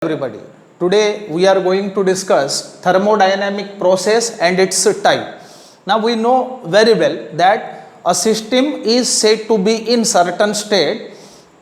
Everybody, today we are going to discuss thermodynamic process and its type. Now we know very well that a system is said to be in certain state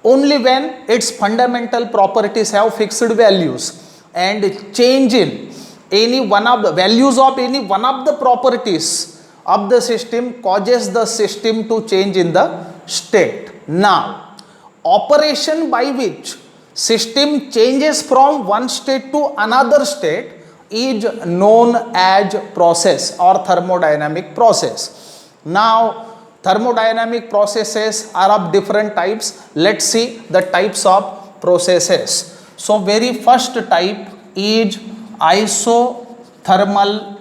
only when its fundamental properties have fixed values, and change in any one of the values of any one of the properties of the system causes the system to change in the state. Now, operation by which system changes from one state to another state is known as process or thermodynamic process. Now, thermodynamic processes are of different types. Let's see the types of processes. So, very first type is isothermal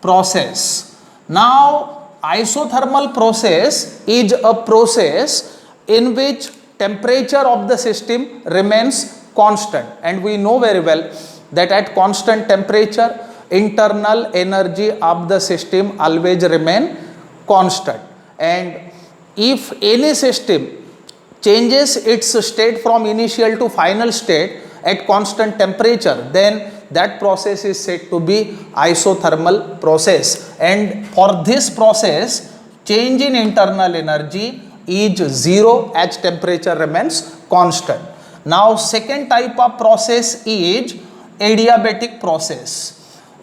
process. Now, isothermal process is a process in which temperature of the system remains constant, and we know very well that at constant temperature internal energy of the system always remain constant, and if any system changes its state from initial to final state at constant temperature, then that process is said to be isothermal process, and for this process change in internal energy is zero as temperature remains constant. Now, second type of process is adiabatic process.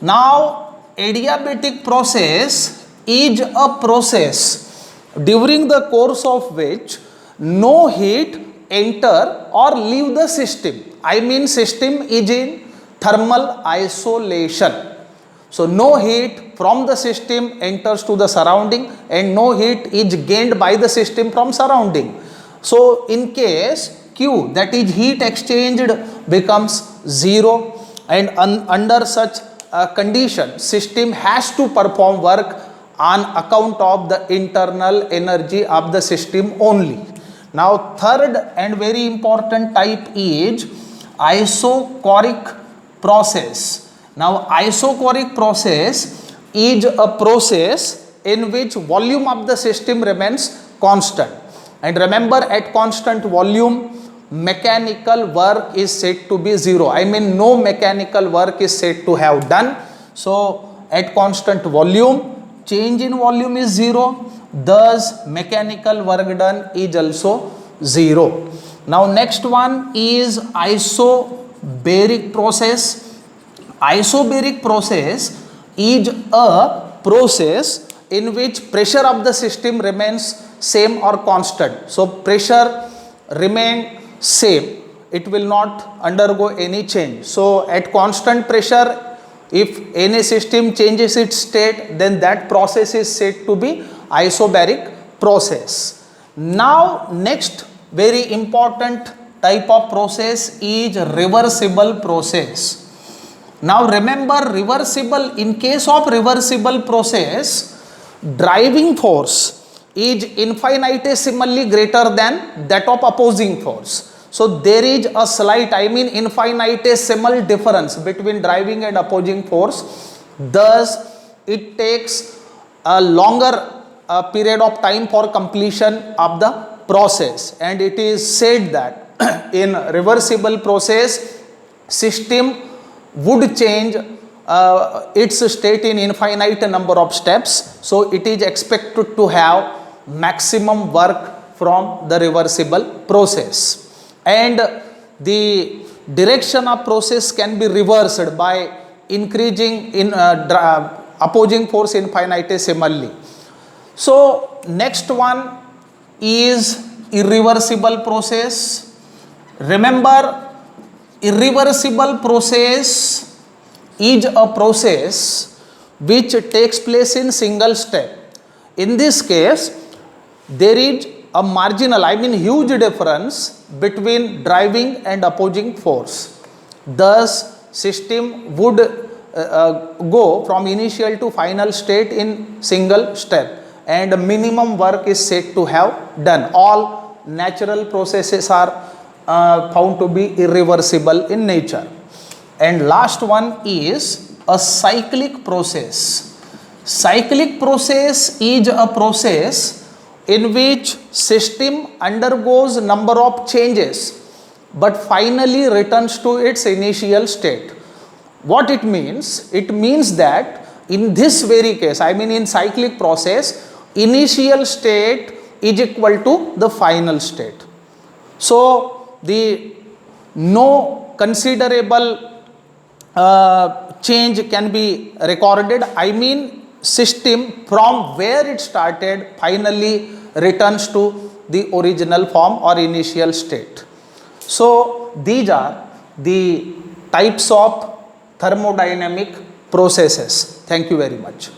Now, adiabatic process is a process during the course of which no heat enter or leave the system. I mean, system is in thermal isolation. So, no heat from the system enters to the surrounding and no heat is gained by the system from surrounding. So, in case Q, that is heat exchanged, becomes zero, and under such a condition system has to perform work on account of the internal energy of the system only. Now, third and very important type is isochoric process. Now, isochoric process is a process in which volume of the system remains constant, and remember, at constant volume mechanical work is said to be zero. I mean, no mechanical work is said to have done. So, at constant volume change in volume is zero, thus mechanical work done is also zero. Now, next one is isobaric process. Isobaric process is a process in which pressure of the system remains same or constant. So, pressure remain same, it will not undergo any change. So, at constant pressure if any system changes its state, then that process is said to be isobaric process. Now, next very important type of process is reversible process. Now, remember, reversible, in case of reversible process, driving force is infinitesimally greater than that of opposing force. So, there is a slight, I mean infinitesimal difference between driving and opposing force. Thus, it takes a longer period of time for completion of the process, and it is said that in reversible process system would change its state in infinite number of steps. So, it is expected to have maximum work from the reversible process, and the direction of process can be reversed by increasing in opposing force infinitesimally. So, next one is irreversible process. Remember, irreversible process is a process which takes place in single step. In this case, there is a marginal, I mean huge difference between driving and opposing force. Thus, system would go from initial to final state in single step, and minimum work is said to have done. All natural processes are found to be irreversible in nature. And last one is a cyclic process. Cyclic process is a process in which system undergoes number of changes but finally returns to its initial state. What it means? It means that in this very case, I mean in cyclic process, initial state is equal to the final state. So the no considerable change can be recorded. I mean system from where it started finally returns to the original form or initial state. So these are the types of thermodynamic processes. Thank you very much.